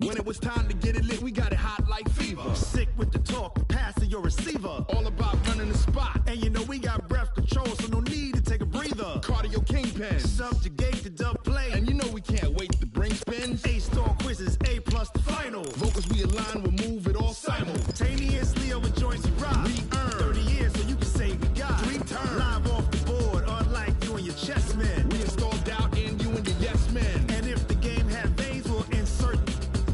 When it was time to get it lit, we got it hot like fever. Sick with the talk, passing your receiver. All about running the spot. And you know we got breath control, so no need to take a breather. Cardio kingpin. Subjugate the dub play. And you know we can't wait to bring spins. A-star quizzes, A+ the final. Vocals we align, we'll move it all simultaneously over joints and rock. We earn 30 years, so you can say we got 3 turns. Live off the board, unlike you and your chess men. We install doubt in you and your yes men. And if the game had veins, we'll insert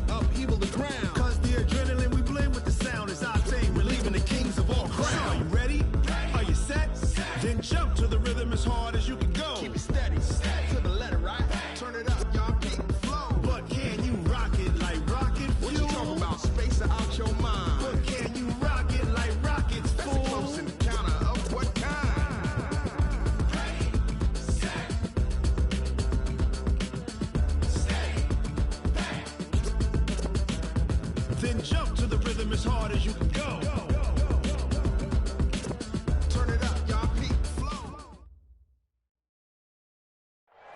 upheaval the crown. Cause the adrenaline we blend with the sound is our thing. We're leaving the kings of all crowns. So are you ready? Are you set? Then jump to the rhythm as hard as you can go. Keep it steady, to the letter, right? Turn it up, y'all keep the flow. But can you rock it like rocket fuel? What you talking about? Space out your mind. But can you rock it like rockets, That's fool? a close encounter of what kind? Ready, set, stay back. Then jump to the rhythm as hard as you can go. Turn it up, y'all keep the flow.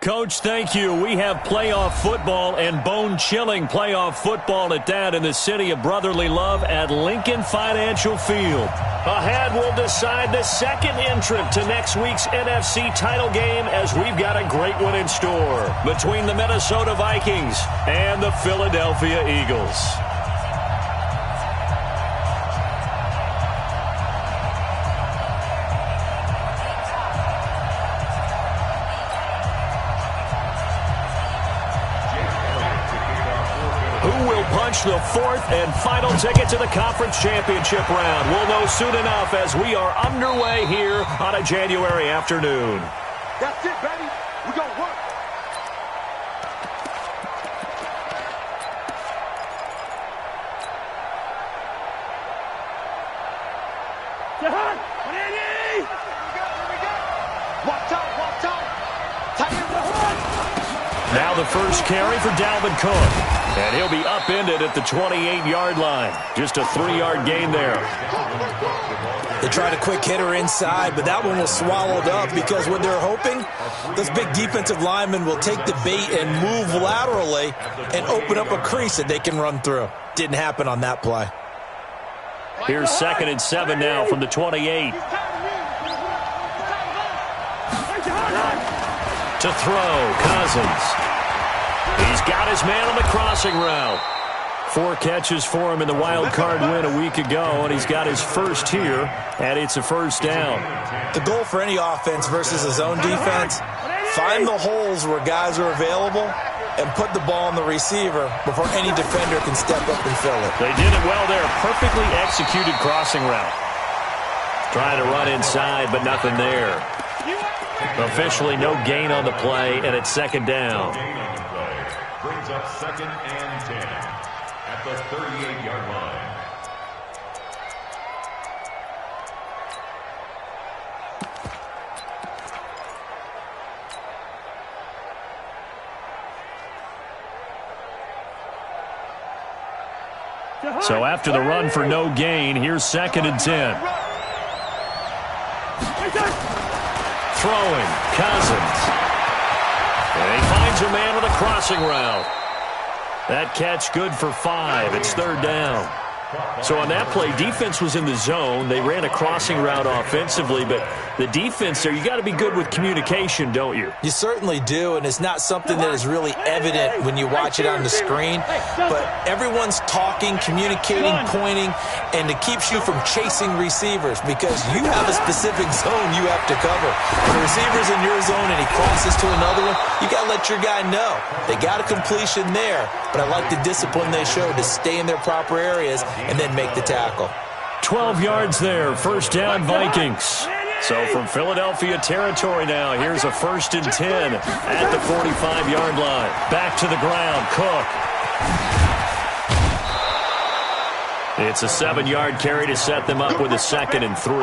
Coach, thank you. We have playoff football and bone-chilling playoff football at that in the city of brotherly love at Lincoln Financial Field. Ahead, we'll decide the second entrant to next week's NFC title game as we've got a great one in store between the Minnesota Vikings and the Philadelphia Eagles. The fourth and final ticket to the conference championship round. We'll know soon enough as we are underway here on a January afternoon. That's it, baby. We gonna work. Watch out, watch out. Tight end the hood. Now the first carry for Dalvin Cook. And he'll be upended at the 28-yard line. Just a 3-yard gain there. They tried a quick hitter inside, but that one was swallowed up because what they're hoping, those big defensive linemen will take the bait and move laterally and open up a crease that they can run through. Didn't happen on that play. Here's 2nd and 7 now from the 28. To throw, Cousins. He's got his man on the crossing route. 4 catches for him in the wild card win a week ago, and he's got his first here, and it's a first down. The goal for any offense versus a zone defense, find the holes where guys are available and put the ball on the receiver before any defender can step up and fill it. They did it well there. Perfectly executed crossing route. Trying to run inside, but nothing there. Officially no gain on the play, and it's 2nd down. Brings up 2nd and 10 at the 38-yard line. So after the run for no gain, here's 2nd and 10. Throwing, Cousins. And he finds a man with a crossing route. That catch good for 5. It's 3rd down. So on that play, defense was in the zone. They ran a crossing route offensively, but the defense there, you got to be good with communication, don't you? You certainly do, and it's not something that is really evident when you watch it on the screen. But everyone's talking, communicating, pointing, and it keeps you from chasing receivers because you have a specific zone you have to cover. When the receiver's in your zone and he crosses to another one, you got to let your guy know. They got a completion there, but I like the discipline they showed to stay in their proper areas and then make the tackle. 12 yards there, first down Vikings. So from Philadelphia territory now, here's a 1st and 10 at the 45-yard line. Back to the ground, Cook. It's a 7-yard carry to set them up with a 2nd and 3.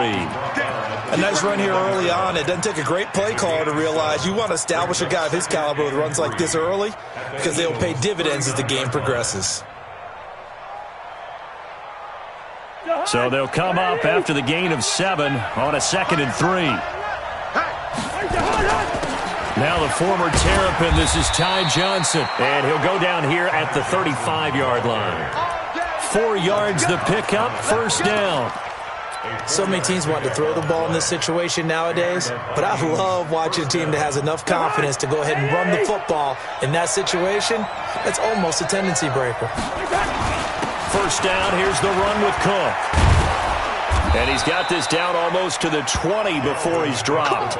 A nice run here early on. It doesn't take a great play caller to realize you want to establish a guy of his caliber with runs like this early because they'll pay dividends as the game progresses. So they'll come up after the gain of 7 on a 2nd and 3. Now the former Terrapin, this is Ty Johnson, and he'll go down here at the 35-yard line. 4 yards the pickup, first down. So many teams want to throw the ball in this situation nowadays, but I love watching a team that has enough confidence to go ahead and run the football in that situation. That's almost a tendency breaker. First down, here's the run with Cook. And he's got this down almost to the 20 before he's dropped.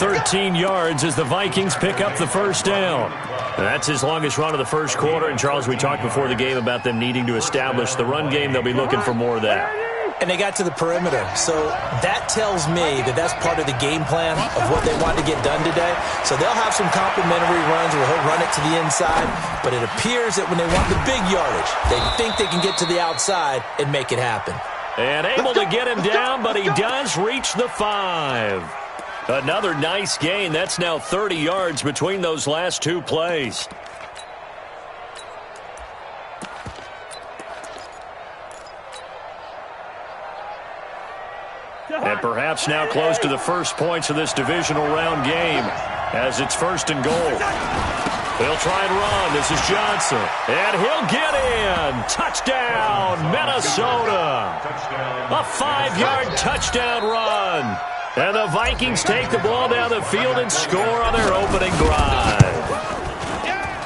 13 yards as the Vikings pick up the first down. And that's his longest run of the first quarter. And, Charles, we talked before the game about them needing to establish the run game. They'll be looking for more of that. And they got to the perimeter. So that tells me that that's part of the game plan of what they want to get done today. So they'll have some complimentary runs where he'll run it to the inside. But it appears that when they want the big yardage, they think they can get to the outside and make it happen. And able to get him down, but he does reach the 5. Another nice gain. That's now 30 yards between those last two plays. And perhaps now close to the first points of this divisional round game as it's first and goal. They'll try and run. This is Johnson. And he'll get in. Touchdown, Minnesota. A 5-yard touchdown run. And the Vikings take the ball down the field and score on their opening drive.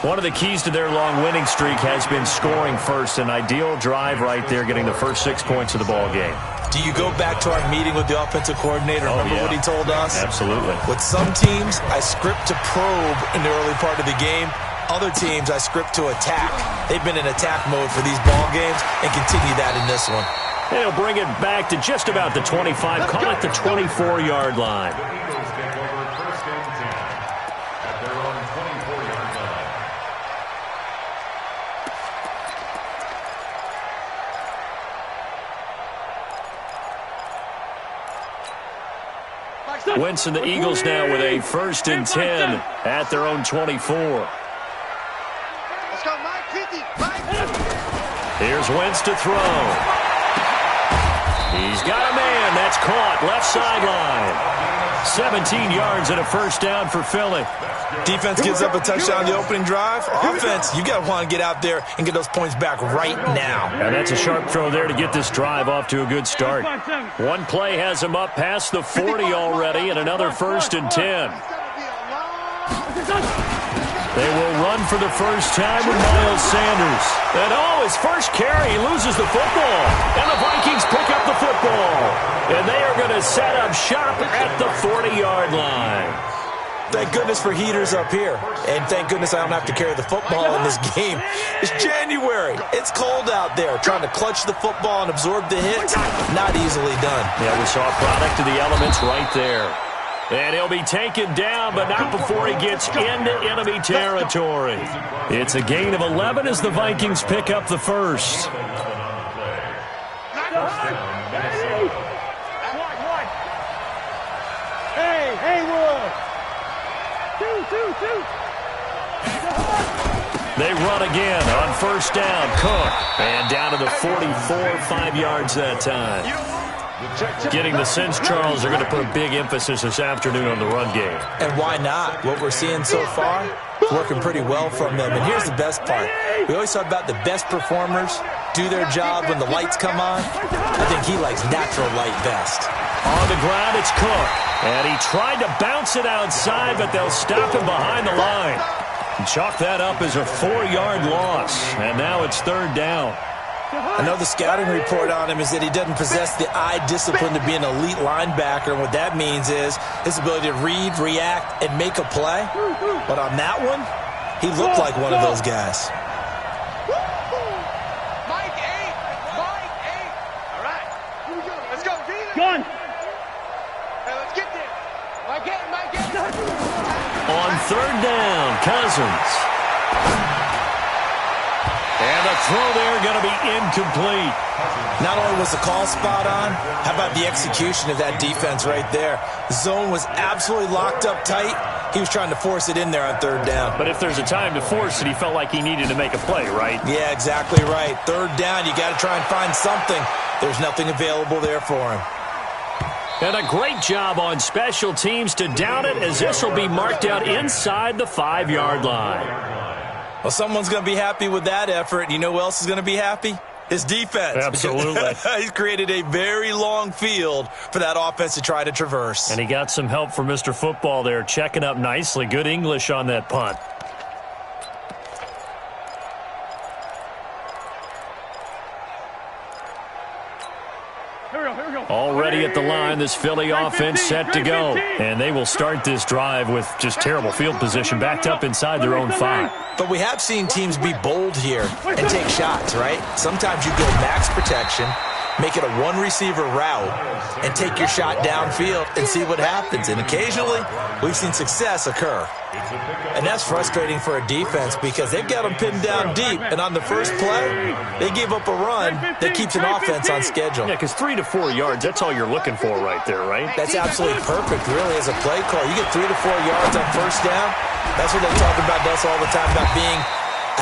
One of the keys to their long winning streak has been scoring first. An ideal drive right there, getting the first 6 points of the ball game. Do you go back to our meeting with the offensive coordinator? Remember what he told us? Absolutely. With some teams, I script to probe in the early part of the game. Other teams, I script to attack. They've been in attack mode for these ball games and continue that in this one. They'll bring it back to just about the 25, call it the 24-yard line. Eagles take over first and 10 at their own 24-yard line. Wentz and the Eagles now with a first and 10 at their own 24. Let's go, Mike 50. Here's Wentz to throw. He's got a man. That's caught. Left sideline. 17 yards and a first down for Philly. Defense gives up a touchdown on the opening drive. Offense, you got to want to get out there and get those points back right now. And that's a sharp throw there to get this drive off to a good start. One play has him up past the 40 already, and another first and 10. They will run for the first time with Miles Sanders. And his first carry, he loses the football. And the Vikings pick up the football. And they are going to set up shop at the 40-yard line. Thank goodness for heaters up here. And thank goodness I don't have to carry the football in this game. It's January. It's cold out there. Trying to clutch the football and absorb the hits, not easily done. Yeah, we saw a product of the elements right there. And he'll be taken down, but not before he gets into enemy territory. It's a gain of 11 as the Vikings pick up the first. Hey, Haywood. Two. They run again on first down. Cook. And down to the 44, 5 yards that time. Getting the sense, Charles, they're going to put a big emphasis this afternoon on the run game. And why not? What we're seeing so far, working pretty well from them. And here's the best part. We always talk about the best performers do their job when the lights come on. I think he likes natural light best. On the ground, it's Cook. And he tried to bounce it outside, but they'll stop him behind the line. And chalk that up as a 4-yard loss. And now it's third down. I know the scouting report on him is that he doesn't possess the eye discipline to be an elite linebacker. And what that means is his ability to read, react, and make a play. But on that one, he looked like one of those guys. Mike 8. All right. Here we go. Let's go. Gun. Hey, let's get there. Mike 8. On third down, Cousins. And the throw there going to be incomplete. Not only was the call spot on, how about the execution of that defense right there? The zone was absolutely locked up tight. He was trying to force it in there on third down. But if there's a time to force it, he felt like he needed to make a play, right? Yeah, exactly right. Third down, you got to try and find something. There's nothing available there for him. And a great job on special teams to down it, as this will be marked out inside the 5-yard line. Well, someone's going to be happy with that effort. You know who else is going to be happy? His defense. Absolutely. He's created a very long field for that offense to try to traverse. And he got some help from Mr. Football there, checking up nicely. Good English on that punt. Already at the line, this Philly offense set to go. And they will start this drive with just terrible field position, backed up inside their own 5. But we have seen teams be bold here and take shots, right? Sometimes you go max protection, make it a one-receiver route, and take your shot downfield and see what happens. And occasionally, we've seen success occur. And that's frustrating for a defense because they've got them pinned down deep. And on the first play, they give up a run that keeps an offense on schedule. Yeah, because 3 to 4 yards, that's all you're looking for right there, right? That's absolutely perfect, really, as a play call. You get 3 to 4 yards on first down. That's what they talk about us all the time, about being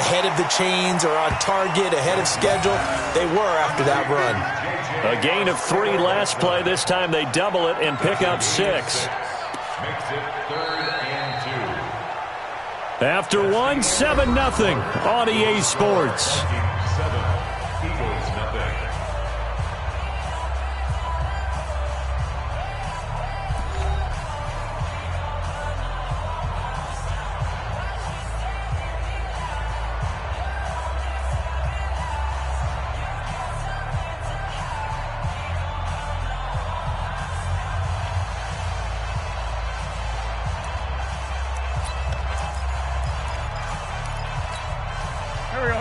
ahead of the chains or on target, ahead of schedule. They were after that run. A gain of 3 last play. This time they double it and pick up 6. Makes it 3rd and 2. After 1, 7-0 on EA Sports. 7, Eagles nothing.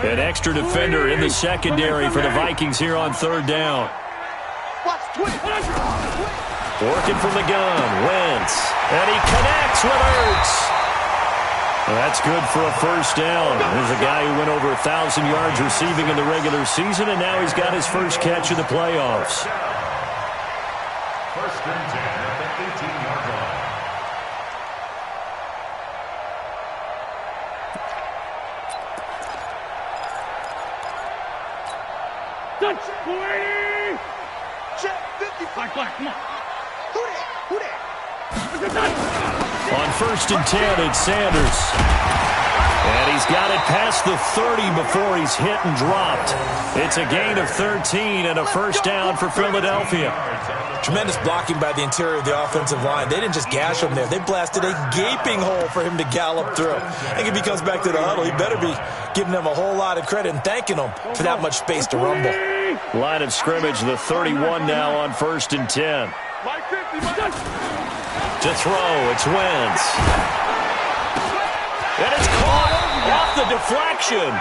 An extra defender in the secondary for the Vikings here on 3rd down. Working from the gun, Wentz. And he connects with Ertz. Well, that's good for a first down. There's a guy who went over 1,000 yards receiving in the regular season, and now he's got his first catch of the playoffs. 1st and 10 at the 18-yard line. Check 50. Black, come on. Who that? On 1st and 10, it's Sanders. And he's got it past the 30 before he's hit and dropped. It's a gain of 13 and a first down for Philadelphia. Tremendous blocking by the interior of the offensive line. They didn't just gash him there. They blasted a gaping hole for him to gallop through. I think if he comes back to the huddle, he better be giving them a whole lot of credit and thanking them for that much space to rumble. Line of scrimmage, the 31 now on 1st and 10. To throw, it's Wentz. And it's caught off the deflection.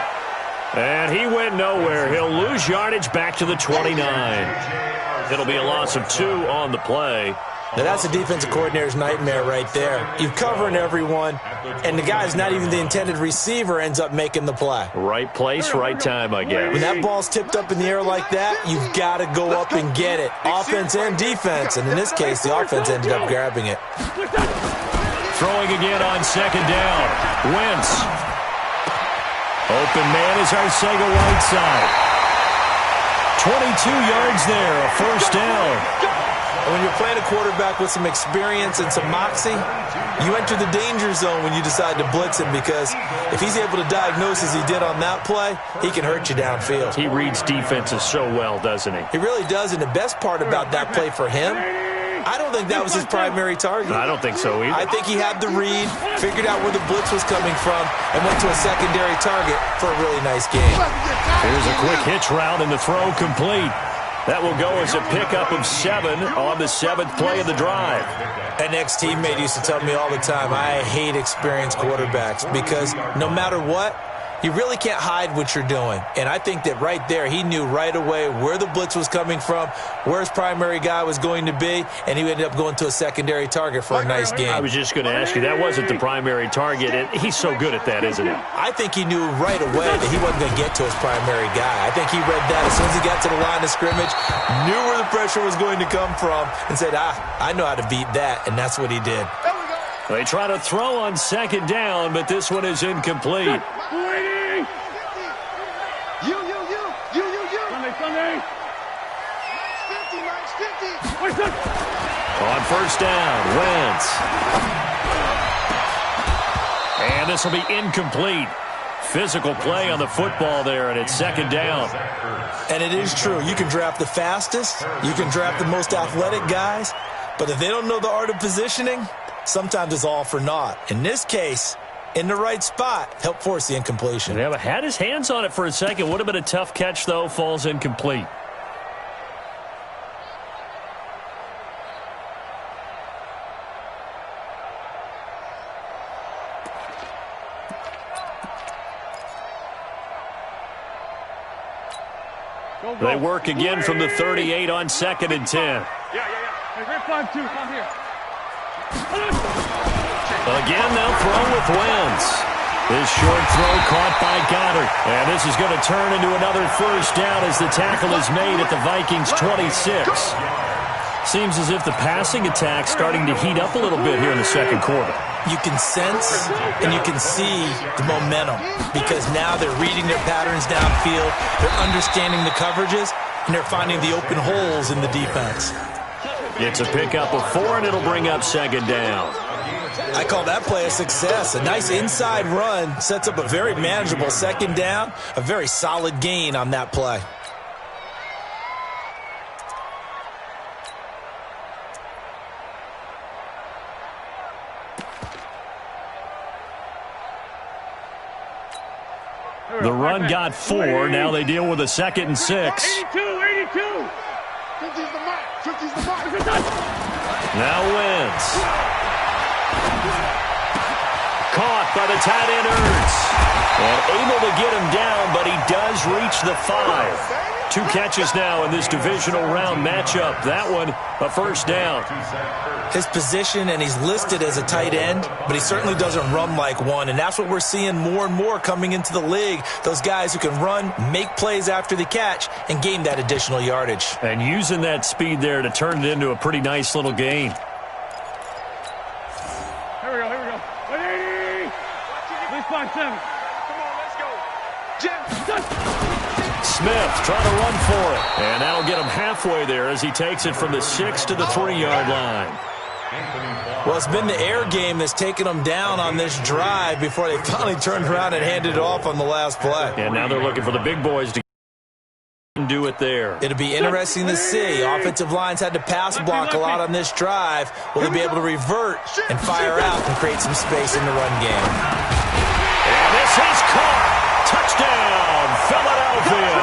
And he went nowhere. He'll lose yardage back to the 29. It'll be a loss of 2 on the play. Now that's a defensive coordinator's nightmare right there. You're covering everyone, and the guy's not even the intended receiver ends up making the play. Right place, right time, I guess. When that ball's tipped up in the air like that, you've got to go up and get it. Offense and defense, and in this case, the offense ended up grabbing it. Throwing again on 2nd down. Wentz. Open man is Arcega Whiteside. 22 yards there, a first down. And when you're playing a quarterback with some experience and some moxie, you enter the danger zone when you decide to blitz him, because if he's able to diagnose as he did on that play, he can hurt you downfield. He reads defenses so well, doesn't he? He really does, and the best part about that play for him, I don't think that was his primary target. I don't think so either. I think he had the read, figured out where the blitz was coming from, and went to a secondary target for a really nice game. Here's a quick hitch route, and the throw complete. That will go as a pickup of 7 on the 7th play of the drive. An ex-teammate used to tell me all the time, I hate experienced quarterbacks, because no matter what, you really can't hide what you're doing. And I think that right there, he knew right away where the blitz was coming from, where his primary guy was going to be, and he ended up going to a secondary target for a nice game. I was just going to ask you, that wasn't the primary target, and he's so good at that, isn't he? I think he knew right away that he wasn't going to get to his primary guy. I think he read that as soon as he got to the line of scrimmage, knew where the pressure was going to come from, and said, I know how to beat that, and that's what he did. They try to throw on 2nd down, but this one is incomplete. Sunday. 50. On first down, Wentz. And this will be incomplete. Physical play on the football there, and it's second down. And it is true. You can draft the fastest. You can draft the most athletic guys. But if they don't know the art of positioning, sometimes it's all for naught. In this case, in the right spot, help force the incompletion. Yeah, but had his hands on it for a second. Would have been a tough catch, though. Falls incomplete. They work again from the 38 on 2nd and 10. Yeah. Hey, great 5-2. Come here. Again, they'll throw with Wentz. This short throw caught by Goddard. And this is going to turn into another first down as the tackle is made at the Vikings 26. Seems as if the passing attack's starting to heat up a little bit here in the second quarter. You can sense and you can see the momentum because now they're reading their patterns downfield, they're understanding the coverages, and they're finding the open holes in the defense. It's a pickup of 4, and it'll bring up second down. I call that play a success. A nice inside run sets up a very manageable second down, a very solid gain on that play. The run got 4. Now they deal with a 2nd and 6. 82. Now Wentz. Caught by the tight end Ertz. And able to get him down, but he does reach the 5. 2 catches now in this divisional round matchup. That one, a first down. His position, and he's listed as a tight end, but he certainly doesn't run like one, and that's what we're seeing more and more coming into the league. Those guys who can run, make plays after the catch, and gain that additional yardage. And using that speed there to turn it into a pretty nice little gain. Here we go. 180. At least 5-7. Come on, let's go. Smith trying to run for it. And that'll get him halfway there as he takes it from the 6 to the 3-yard line. Well, it's been the air game that's taken them down on this drive before they finally turned around and handed it off on the last play. And now they're looking for the big boys to do it there. It'll be interesting to see. Offensive lines had to pass block a lot on this drive. Will they be able to revert and fire out and create some space in the run game? And this is caught. Touchdown, Philadelphia.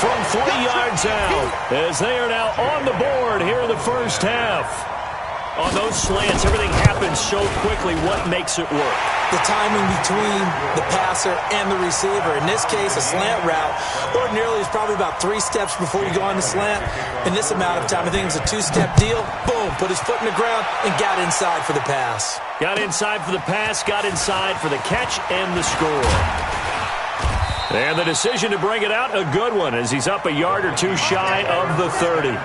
From 3 yards out as they are now on the board here in the first half. On those slants, everything happens so quickly. What makes it work? The timing between the passer and the receiver. In this case, a slant route ordinarily is probably about 3 steps before you go on the slant. In this amount of time, I think it's a 2-step deal. Boom, put his foot in the ground and got inside for the pass. Got inside for the pass, got inside for the catch and the score. And the decision to bring it out, a good one, as he's up a yard or 2 shy of the 30.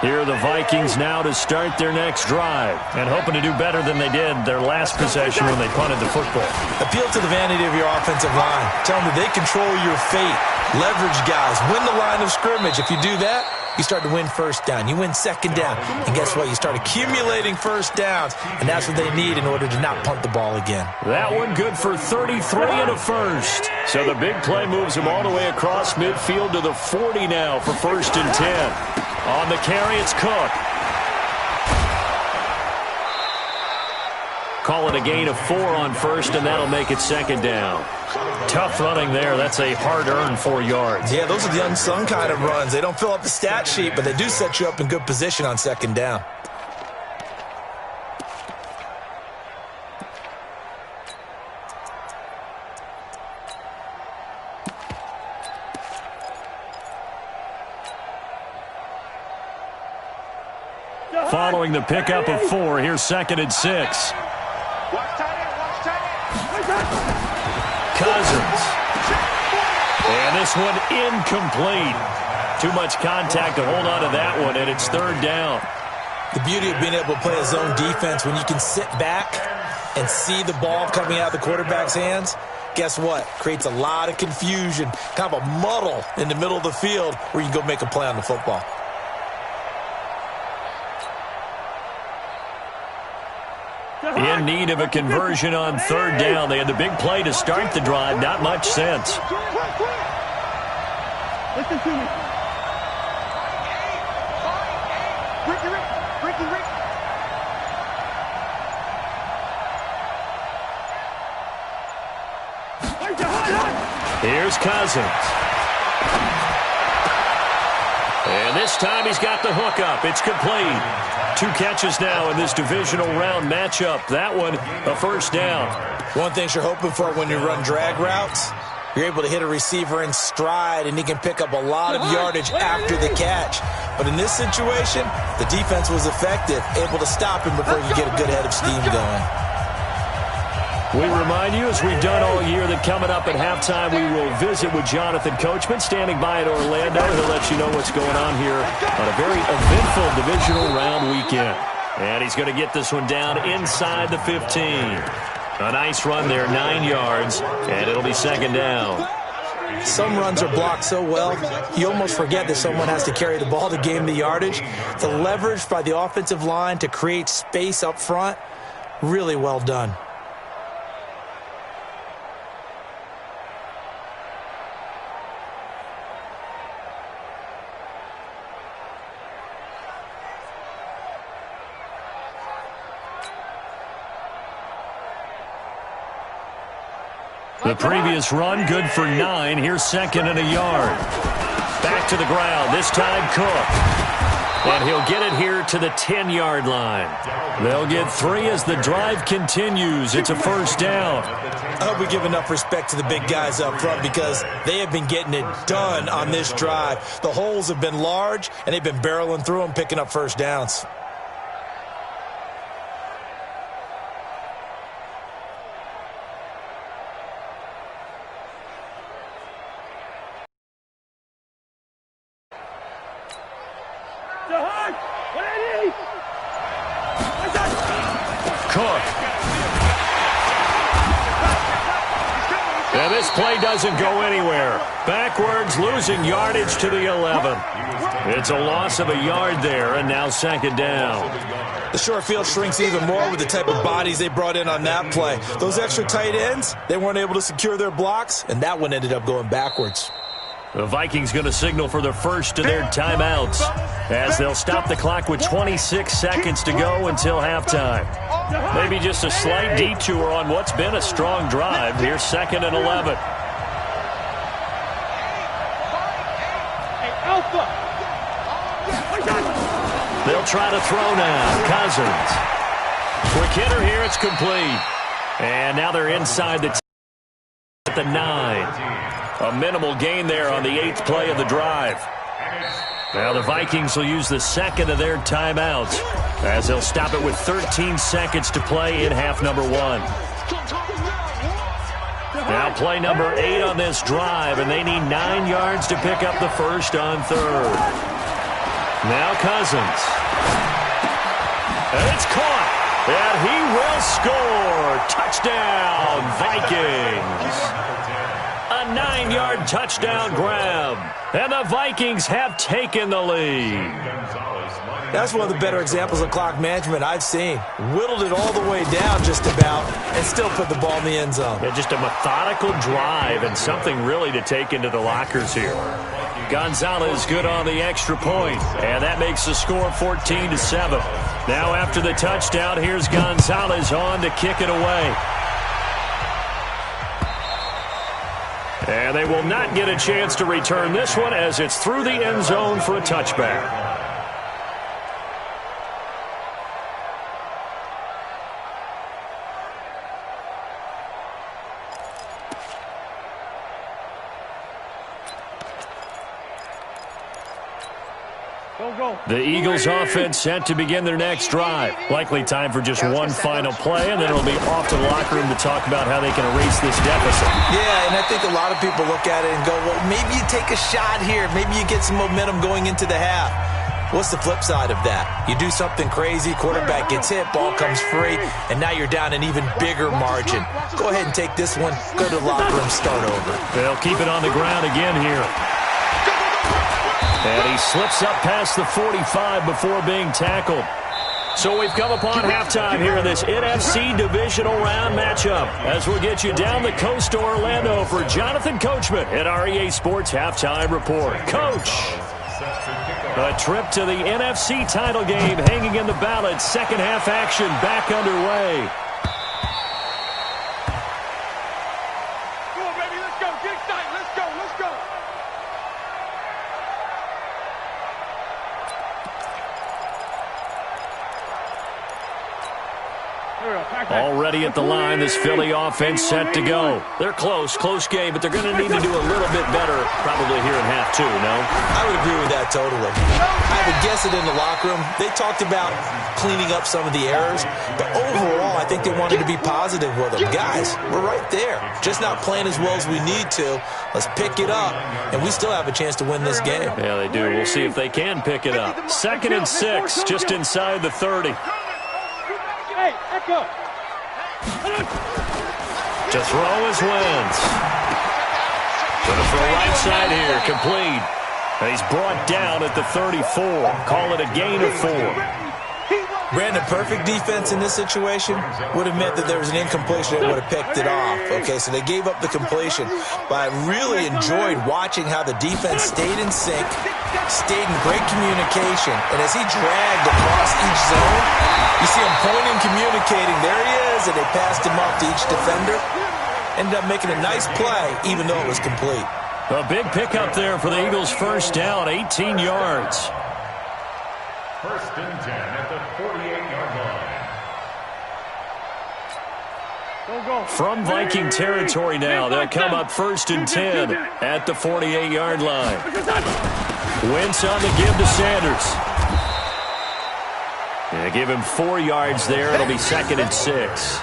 Here are the Vikings now to start their next drive and hoping to do better than they did their last possession when they punted the football. Appeal to the vanity of your offensive line. Tell them that they control your fate. Leverage guys. Win the line of scrimmage. If you do that, you start to win first down. You win second down. And guess what? You start accumulating first downs, and that's what they need in order to not punt the ball again. That one good for 33 and a first. So the big play moves him all the way across midfield to the 40 now for 1st and 10. On the carry, it's Cook. Call it a gain of 4 on 1st, and that'll make it 2nd down. Tough running there. That's a hard-earned 4 yards. Yeah, those are the unsung kind of runs. They don't fill up the stat sheet, but they do set you up in good position on 2nd down. Following the pickup of 4, here's 2nd and 6. Cousins. And this one incomplete. Too much contact to hold on to that one, and it's 3rd down. The beauty of being able to play a zone defense when you can sit back and see the ball coming out of the quarterback's hands, guess what? Creates a lot of confusion, kind of a muddle in the middle of the field where you can go make a play on the football. In need of a conversion on third down. They had the big play to start the drive. Not much sense. Listen to me. Here's Cousins. And this time he's got the hook up. It's complete. 2 catches now in this divisional round matchup. That one, a first down. One thing you're hoping for when you run drag routes, you're able to hit a receiver in stride, and he can pick up a lot of yardage after the catch. But in this situation, the defense was effective, able to stop him before you get a good head of steam going. We remind you, as we've done all year, that coming up at halftime, we will visit with Jonathan Coachman, standing by in Orlando. He'll let you know what's going on here on a very eventful divisional round weekend. And he's going to get this one down inside the 15. A nice run there, 9 yards, and it'll be second down. Some runs are blocked so well, you almost forget that someone has to carry the ball to gain the yardage. The leverage by the offensive line to create space up front, really well done. The previous run, good for 9. Here's second and a yard. Back to the ground. This time Cook. And he'll get it here to the 10-yard line. They'll get 3 as the drive continues. It's a first down. I hope we give enough respect to the big guys up front because they have been getting it done on this drive. The holes have been large, and they've been barreling through them, picking up first downs. Cook. And this play doesn't go anywhere. Backwards, losing yardage to the 11. It's a loss of a yard there, and now second down. The short field shrinks even more with the type of bodies they brought in on that play. Those extra tight ends, they weren't able to secure their blocks, and that one ended up going backwards. The Vikings going to signal for the first of their timeouts as they'll stop the clock with 26 seconds to go until halftime. Maybe just a slight detour on what's been a strong drive. Here's second and 11. They'll try to throw now. Cousins. Quick hitter here. It's complete. And now they're inside the at the 9. A minimal gain there on the 8th play of the drive. Now the Vikings will use the second of their timeouts as they'll stop it with 13 seconds to play in half number 1. Now play number 8 on this drive, and they need 9 yards to pick up the first on third. Now Cousins. And it's caught. And he will score. Touchdown, Vikings. A 9-yard touchdown grab. And the Vikings have taken the lead. That's one of the better examples of clock management I've seen. Whittled it all the way down just about and still put the ball in the end zone. Yeah, just a methodical drive and something really to take into the lockers here. Gonzalez good on the extra point, and that makes the score 14-7. Now after the touchdown, here's Gonzalez on to kick it away. And they will not get a chance to return this one as it's through the end zone for a touchback. The Eagles offense set to begin their next drive. Likely time for just one final play, and then it'll be off to the locker room to talk about how they can erase this deficit. Yeah, and I think a lot of people look at it and go, well, maybe you take a shot here. Maybe you get some momentum going into the half. What's the flip side of that? You do something crazy, quarterback gets hit, ball comes free, and now you're down an even bigger margin. Go ahead and take this one, go to the locker room, start over. They'll keep it on the ground again here. And he slips up past the 45 before being tackled. So we've come upon halftime here in this NFC Divisional Round matchup as we'll get you down the coast to Orlando for Jonathan Coachman at our EA Sports Halftime Report. Coach, a trip to the NFC title game hanging in the balance. Second half action back underway. Come on, baby, let's go. Get excited. Let's go. Let's go. Already at the line, this Philly offense set to go. They're close game, but they're going to need to do a little bit better probably here in half two, no? I would agree with that totally. I would guess it in the locker room. They talked about cleaning up some of the errors, but overall, I think they wanted to be positive with them. Guys, we're right there. Just not playing as well as we need to. Let's pick it up, and we still have a chance to win this game. Yeah, they do. We'll see if they can pick it up. 2nd and 6, just inside the 30. Hey, Echo. To throw is Wentz. Going to throw right side here, complete. And he's brought down at the 34. Call it a gain of 4. Brandon, perfect defense in this situation would have meant that there was an incompletion that would have picked it off. Okay, so they gave up the completion. But I really enjoyed watching how the defense stayed in sync, stayed in great communication, and as he dragged across each zone, you see him pointing, communicating. There he is, and they passed him off to each defender. Ended up making a nice play, even though it was complete. A big pickup there for the Eagles' first down, 18 yards. 1st and 10 at the 48-yard line. From Viking territory now, they'll come up 1st and 10 at the 48-yard line. Wentz on the give to Sanders. Yeah, give him 4 yards there. It'll be 2nd and 6.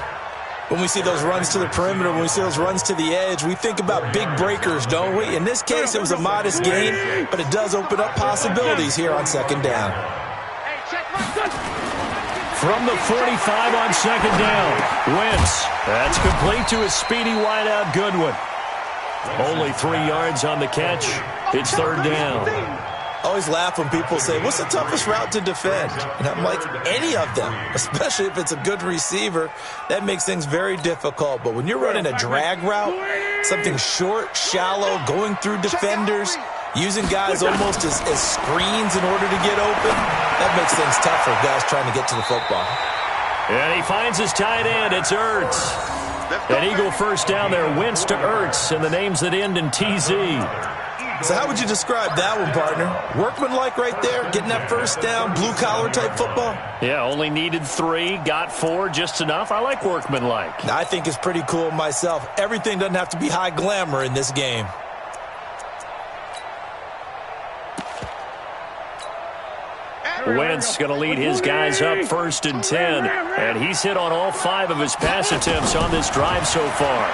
When we see those runs to the perimeter, when we see those runs to the edge, we think about big breakers, don't we? In this case, it was a modest gain, but it does open up possibilities here on 2nd down. From the 45 on 2nd down, Wentz. That's complete to his speedy wideout Goodwin. Only 3 yards on the catch. It's 3rd down. I always laugh when people say, what's the toughest route to defend? And I'm like, any of them, especially if it's a good receiver. That makes things very difficult. But when you're running a drag route, something short, shallow, going through defenders, using guys almost as screens in order to get open, that makes things tough for guys trying to get to the football. And he finds his tight end. It's Ertz. An Eagle first down there. Wentz to Ertz, and the names that end in TZ. So how would you describe that one, partner? Workmanlike right there, getting that first down, blue-collar type football? Yeah, only needed 3, got 4, just enough. I like workmanlike. I think it's pretty cool myself. Everything doesn't have to be high glamour in this game. Wentz going to lead his guys up 1st and 10. And he's hit on all 5 of his pass attempts on this drive so far.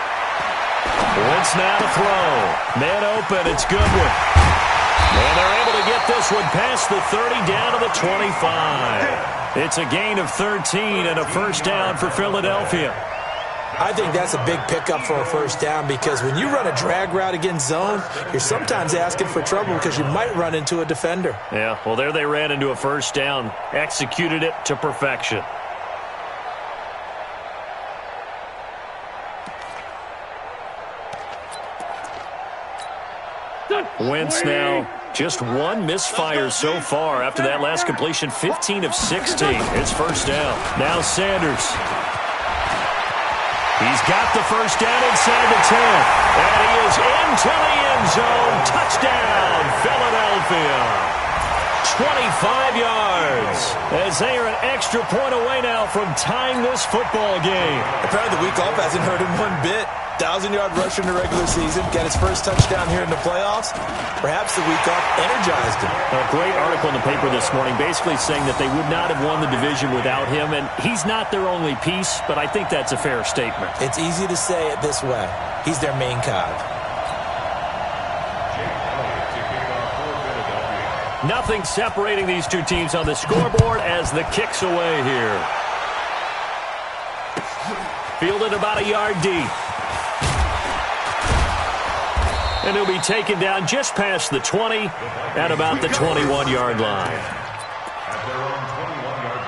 Wentz now to throw. Man open, it's Goodwin. And they're able to get this one past the 30 down to the 25. It's a gain of 13 and a first down for Philadelphia. I think that's a big pickup for a first down because when you run a drag route against zone, you're sometimes asking for trouble because you might run into a defender. Yeah, well, there they ran into a first down, executed it to perfection. Wentz now just 1 misfire so far after that last completion, 15 of 16. It's first down. Now Sanders. He's got the first down inside the 10. And he is into the end zone. Touchdown, Philadelphia. 25 yards. As they are an extra point away now from tying this football game. Apparently the week off hasn't hurt him one bit. 1,000-yard rusher in the regular season. Got his first touchdown here in the playoffs. Perhaps the week off energized him. A great article in the paper this morning basically saying that they would not have won the division without him. And he's not their only piece, but I think that's a fair statement. It's easy to say it this way. He's their main cog. Nothing separating these two teams on the scoreboard as the kick's away here. Fielded about a yard deep. And he'll be taken down just past the 20 at about the 21-yard line. At their own 21-yard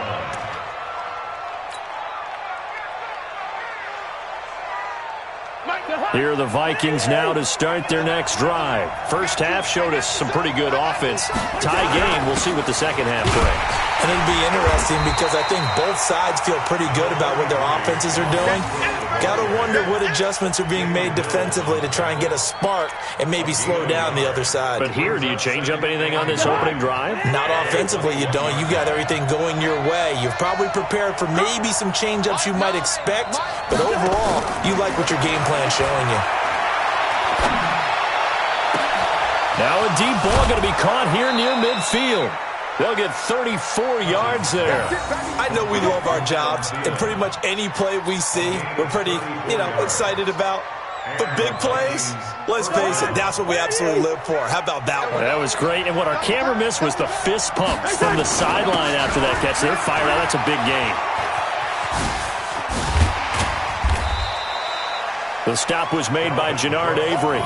line. Here are the Vikings now to start their next drive. First half showed us some pretty good offense. Tie game, we'll see what the second half brings. And it'll be interesting because I think both sides feel pretty good about what their offenses are doing. Got to wonder what adjustments are being made defensively to try and get a spark and maybe slow down the other side. But here, do you change up anything on this opening drive? Not offensively, you don't. You got everything going your way. You've probably prepared for maybe some change-ups you might expect, but overall, you like what your game plan's showing you. Now a deep ball going to be caught here near midfield. They'll get 34 yards there. I know we love our jobs, and pretty much any play we see, we're pretty, excited about. But big plays, let's face it, that's what we absolutely live for. How about that one? That was great, and what our camera missed was the fist pumps from the sideline after that catch. They're fired out. That's a big game. The stop was made by Jannard Avery.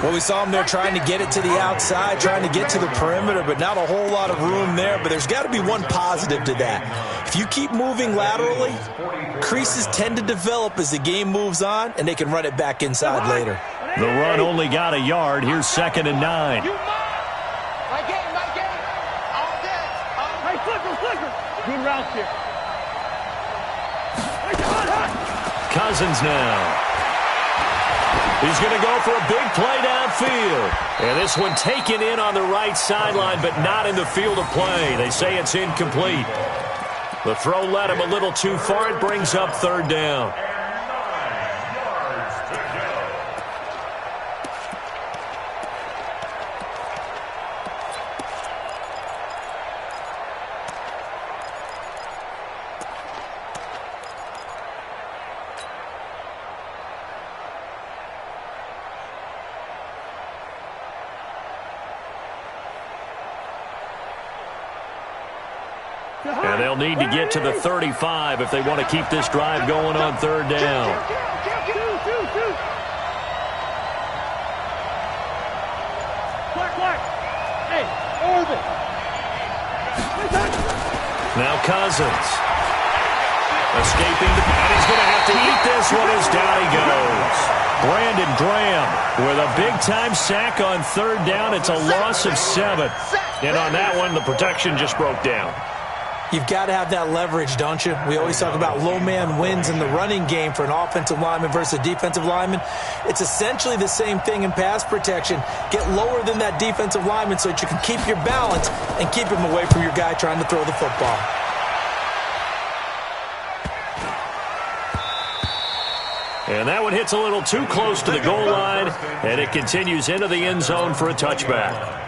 Well, we saw him there trying to get it to the outside, trying to get to the perimeter, but not a whole lot of room there. But there's got to be one positive to that. If you keep moving laterally, creases tend to develop as the game moves on, and they can run it back inside later. The run only got a yard. Here's 2nd and 9. My game. All day. Hey, flicker. Good route here. Cousins now. He's going to go for a big play downfield. And this one taken in on the right sideline, but not in the field of play. They say it's incomplete. The throw led him a little too far. It brings up 3rd down. And they'll need to get to the 35 if they want to keep this drive going on 3rd down. Now Cousins. Escaping, and he's going to have to eat this one as down he goes. Brandon Graham with a big-time sack on 3rd down. It's a loss of 7. And on that one, the protection just broke down. You've got to have that leverage, don't you? We always talk about low man wins in the running game for an offensive lineman versus a defensive lineman. It's essentially the same thing in pass protection. Get lower than that defensive lineman so that you can keep your balance and keep him away from your guy trying to throw the football. And that one hits a little too close to the goal line, and it continues into the end zone for a touchback.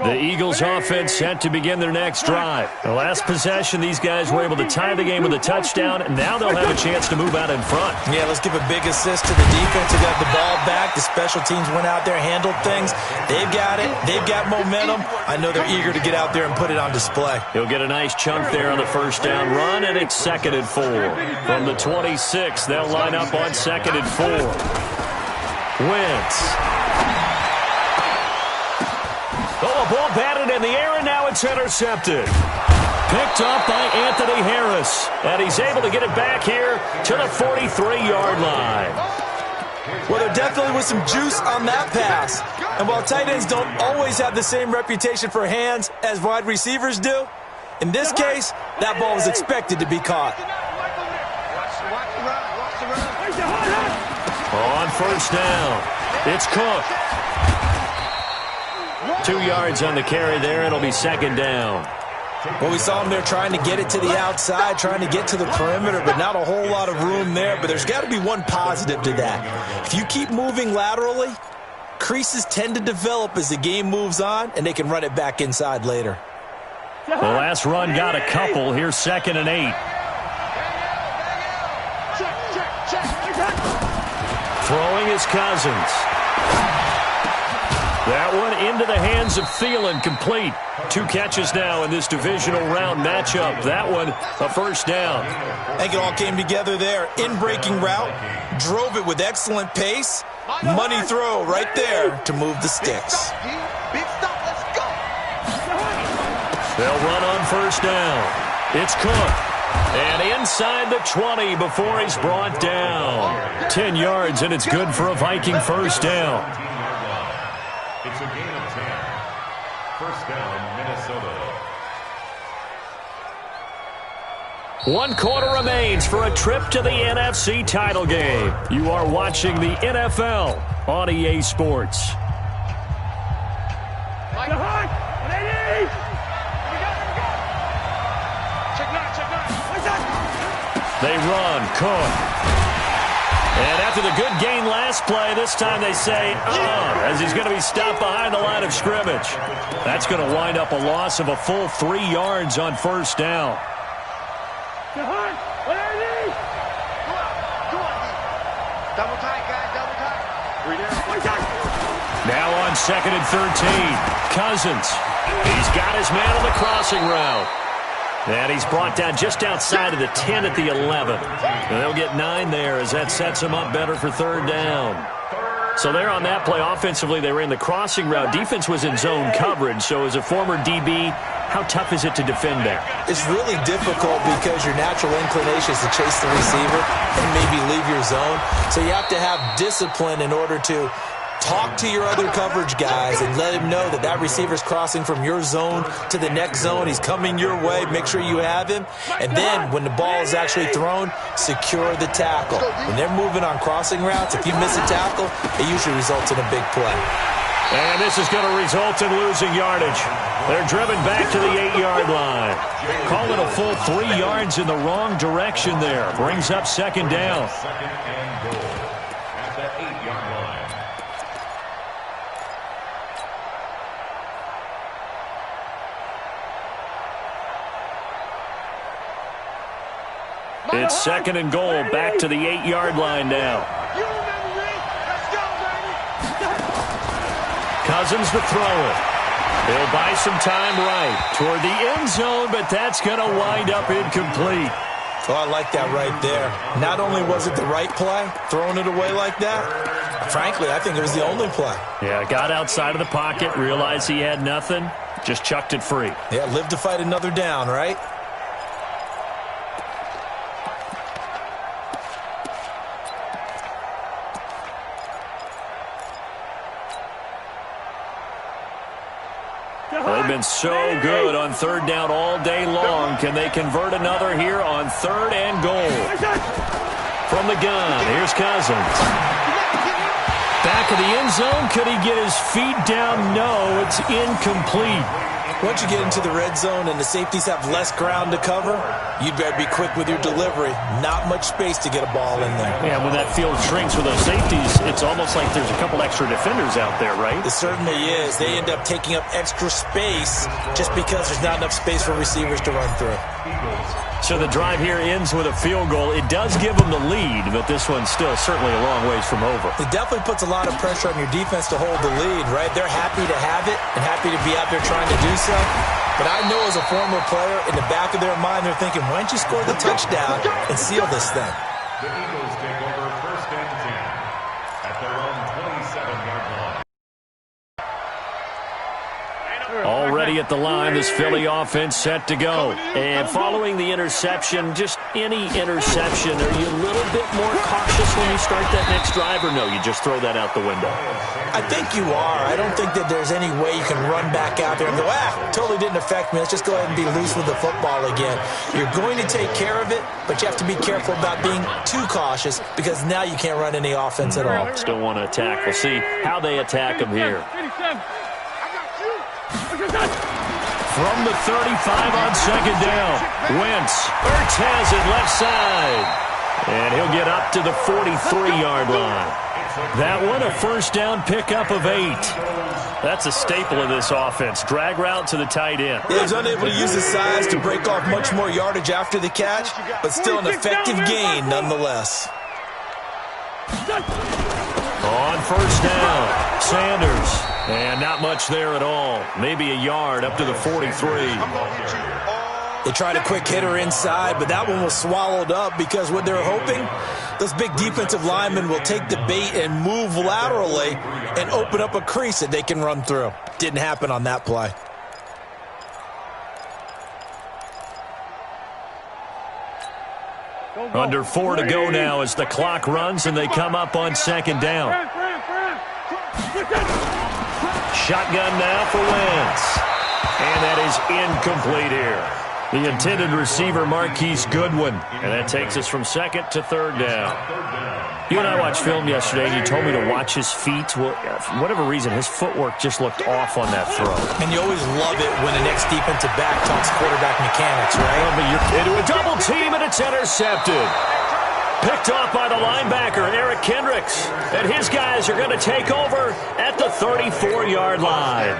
The Eagles offense set to begin their next drive. The last possession, these guys were able to tie the game with a touchdown, and now they'll have a chance to move out in front. Yeah, let's give a big assist to the defense who got the ball back. The special teams went out there, handled things. They've got it. They've got momentum. I know they're eager to get out there and put it on display. He'll get a nice chunk there on the 1st down run, and it's 2nd and 4. From the 26, they'll line up on 2nd and 4. Wentz. Oh, a ball batted in the air, and now it's intercepted. Picked up by Anthony Harris, and he's able to get it back here to the 43-yard line. Well, there definitely was some juice on that pass. And while tight ends don't always have the same reputation for hands as wide receivers do, in this case, that ball was expected to be caught. On 1st down, it's Cook. 2 yards on the carry there. It'll be 2nd down. Well, we saw him there trying to get it to the outside, trying to get to the perimeter, but not a whole lot of room there. But there's got to be one positive to that. If you keep moving laterally, creases tend to develop as the game moves on, and they can run it back inside later. The last run got a couple. Here's 2nd and 8. Throwing is Cousins. That one into the hands of Thielen, complete. 2 catches now in this divisional round matchup. That one, a first down. I think it all came together there. In-breaking route, drove it with excellent pace. Money throw right there to move the sticks. Big stop, let's go. They'll run on first down. It's Cook. And inside the 20 before he's brought down. 10 yards, and it's good for a Viking first down. It's a gain of 10. First down, Minnesota. 1 quarter remains for a trip to the NFC title game. You are watching the NFL on EA Sports. They run, Cook. And after the good gain last play, this time they say, as he's going to be stopped behind the line of scrimmage. That's going to wind up a loss of a full 3 yards on first down. Double tight, guys, double tight. Now on 2nd and 13, Cousins. He's got his man on the crossing route. And he's brought down just outside of the 10 at the 11. And they'll get 9 there as that sets him up better for third down. So there on that play, offensively, they ran the crossing route. Defense was in zone coverage. So as a former DB, how tough is it to defend that? It's really difficult because your natural inclination is to chase the receiver and maybe leave your zone. So you have to have discipline in order to talk to your other coverage guys and let him know that that receiver's crossing from your zone to the next zone. He's coming your way. Make sure you have him. And then when the ball is actually thrown, secure the tackle. When they're moving on crossing routes, if you miss a tackle, it usually results in a big play. And this is going to result in losing yardage. They're driven back to the 8-yard line. Call it a full 3 yards in the wrong direction there. Brings up second down. Second and goal at the 8-yard line. It's second and goal, back to the 8-yard line now. Cousins to throw it. He'll buy some time right toward the end zone, but that's going to wind up incomplete. Oh, I like that right there. Not only was it the right play, throwing it away like that, frankly, I think it was the only play. Yeah, got outside of the pocket, realized he had nothing, just chucked it free. Yeah, live to fight another down, right? They've been so good on third down all day long. Can they convert another here on 3rd and goal? From the gun, here's Cousins. Back of the end zone. Could he get his feet down? No, it's incomplete. Once you get into the red zone and the safeties have less ground to cover, you'd better be quick with your delivery. Not much space to get a ball in there. Yeah, when that field shrinks with those safeties, it's almost like there's a couple extra defenders out there, right? It certainly is. They end up taking up extra space just because there's not enough space for receivers to run through. So the drive here ends with a field goal. It does give them the lead, but this one's still certainly a long ways from over. It definitely puts a lot of pressure on your defense to hold the lead, right? They're happy to have it and happy to be out there trying to do so. But I know as a former player, in the back of their mind, they're thinking, why don't you score the touchdown and seal this thing? The Eagles take over 1st and 10 at their own 27-yard line. Already at the line, this Philly offense set to go. And following the interception, just any interception, are you a little bit more cautious when you start that next drive, or no, you just throw that out the window? I think you are. I don't think that there's any way you can run back out there and go, totally didn't affect me. Let's just go ahead and be loose with the football again. You're going to take care of it, but you have to be careful about being too cautious because now you can't run any offense at all. Still want to attack. We'll see how they attack him here. From the 35 on second down, Wentz. Ertz has it left side. And he'll get up to the 43-yard line. That one, a first down pickup of 8. That's a staple of this offense. Drag route to the tight end. He was unable to use his size to break off much more yardage after the catch, but still an effective gain nonetheless. On first down, Sanders. And not much there at all. Maybe a yard up to the 43. They tried a quick hitter inside, but that one was swallowed up because what they're hoping, those big defensive linemen will take the bait and move laterally and open up a crease that they can run through. Didn't happen on that play. Under 4 to go now as the clock runs and they come up on second down. Shotgun now for Wentz. And that is incomplete here. The intended receiver, Marquise Goodwin. And that takes us from second to third down. You and I watched film yesterday, and you told me to watch his feet. Well, for whatever reason, his footwork just looked off on that throw. And you always love it when the next defensive back talks quarterback mechanics, right? Well, but you're into a double team, and it's intercepted. Picked off by the linebacker, Eric Kendricks. And his guys are going to take over at the 34-yard line.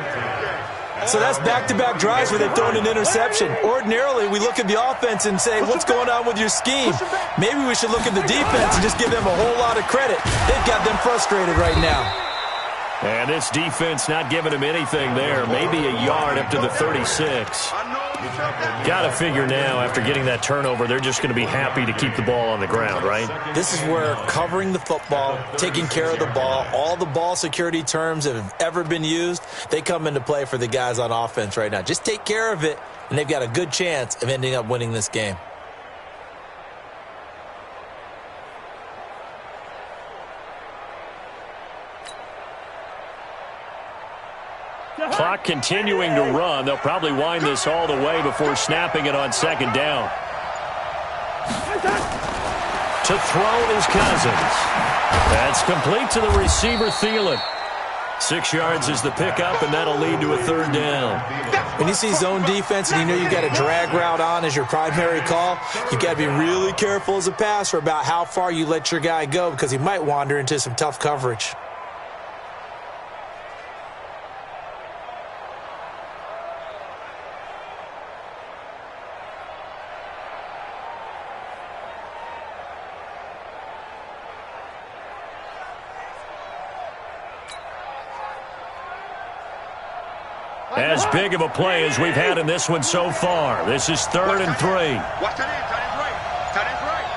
So that's back-to-back drives where they've thrown an interception. Ordinarily, we look at the offense and say, what's going on with your scheme? Maybe we should look at the defense and just give them a whole lot of credit. They've got them frustrated right now. And this defense not giving him anything there. Maybe a yard up to the 36. Got to figure now, after getting that turnover, they're just going to be happy to keep the ball on the ground, right? This is where covering the football, taking care of the ball, all the ball security terms that have ever been used, they come into play for the guys on offense right now. Just take care of it, and they've got a good chance of ending up winning this game. Clock continuing to run. They'll probably wind this all the way before snapping it on second down. To throw is Cousins. That's complete to the receiver, Thielen. 6 yards is the pickup, and that'll lead to a third down. When you see zone defense and you know you've got a drag route on as your primary call, you've got to be really careful as a passer about how far you let your guy go because he might wander into some tough coverage. As big of a play as we've had in this one so far. This is 3rd and 3. Watch that end. Tight end's right.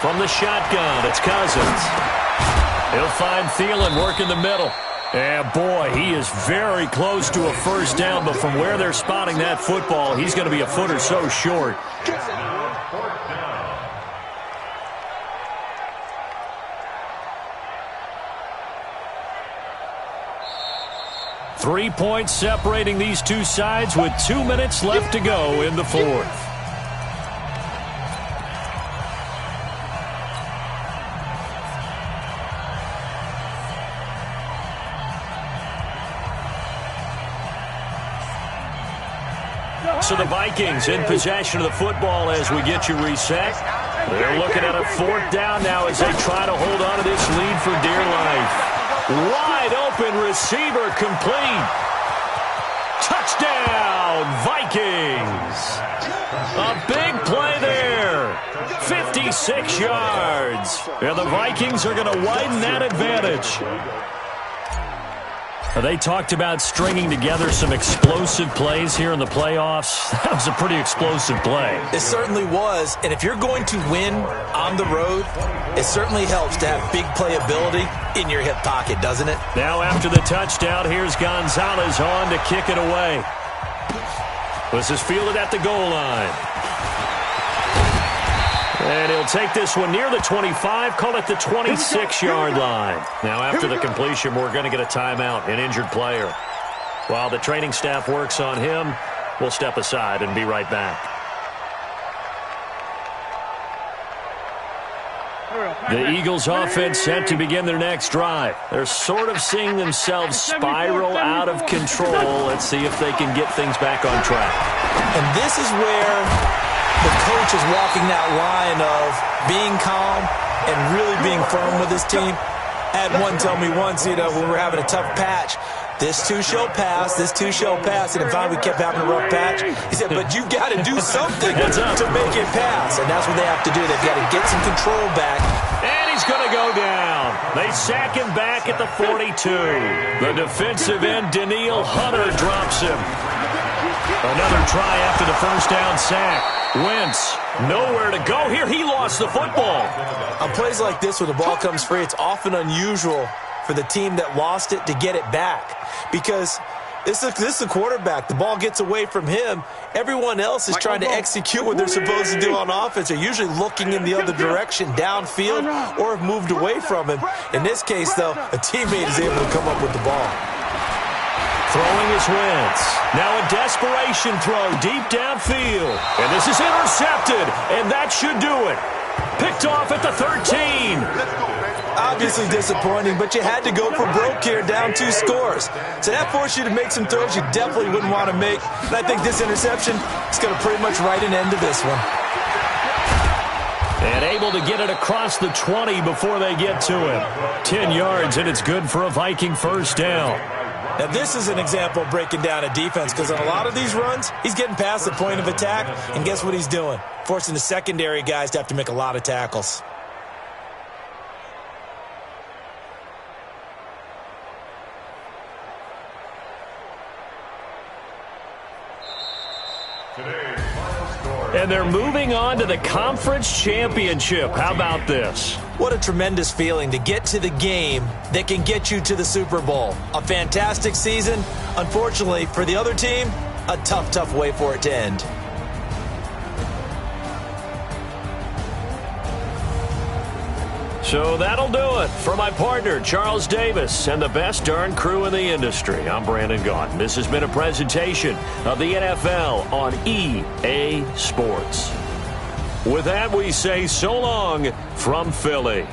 From the shotgun, it's Cousins. He'll find Thielen working the middle. And, boy, he is very close to a first down, but from where they're spotting that football, he's going to be a foot or so short. 3 points separating these two sides with 2 minutes left to go in the fourth. So the Vikings in possession of the football as we get you reset. They're looking at a 4th down now as they try to hold on to this lead for dear life. Wide open receiver complete. Touchdown, Vikings. A big play there. 56 yards. And the Vikings are going to widen that advantage. They talked about stringing together some explosive plays here in the playoffs. That was a pretty explosive play. It certainly was. And if you're going to win on the road, it certainly helps to have big playability in your hip pocket, doesn't it? Now after the touchdown, here's Gonzalez on to kick it away. This is fielded at the goal line. And he'll take this one near the 25, call it the 26-yard line. Now after the completion, we're going to get a timeout, an injured player. While the training staff works on him, we'll step aside and be right back. The Eagles offense set to begin their next drive. They're sort of seeing themselves spiral out of control. Let's see if they can get things back on track. And this is where the coach is walking that line of being calm and really being firm with his team. I had one tell me once, when we were having a tough patch, this too shall pass, this too shall pass. And in fact, we kept having a rough patch. He said, but you've got to do something to make it pass. And that's what they have to do. They've got to get some control back. And he's going to go down. They sack him back at the 42. The defensive end, Daniil Hunter, drops him. Another try after the first down sack. Wentz, nowhere to go here. He lost the football. On plays like this where the ball comes free, it's often unusual for the team that lost it to get it back. Because this is a quarterback. The ball gets away from him. Everyone else is trying to execute what they're supposed to do on offense. They're usually looking in the other direction, downfield, or have moved away from him. In this case, though, a teammate is able to come up with the ball. Throwing is Wentz. Now a desperation throw deep downfield. And this is intercepted, and that should do it. Picked off at the 13. Obviously disappointing, but you had to go for broke here, down 2 scores. So that forced you to make some throws you definitely wouldn't want to make. And I think this interception is going to pretty much write an end to this one. And able to get it across the 20 before they get to him. 10 yards, and it's good for a Viking first down. Now, this is an example of breaking down a defense because on a lot of these runs, he's getting past the point of attack, and guess what he's doing? Forcing the secondary guys to have to make a lot of tackles. And they're moving on to the conference championship. How about this? What a tremendous feeling to get to the game that can get you to the Super Bowl. A fantastic season. Unfortunately, for the other team, a tough, tough way for it to end. So that'll do it for my partner, Charles Davis, and the best darn crew in the industry. I'm Brandon Gaudin. This has been a presentation of the NFL on EA Sports. With that, we say so long from Philly.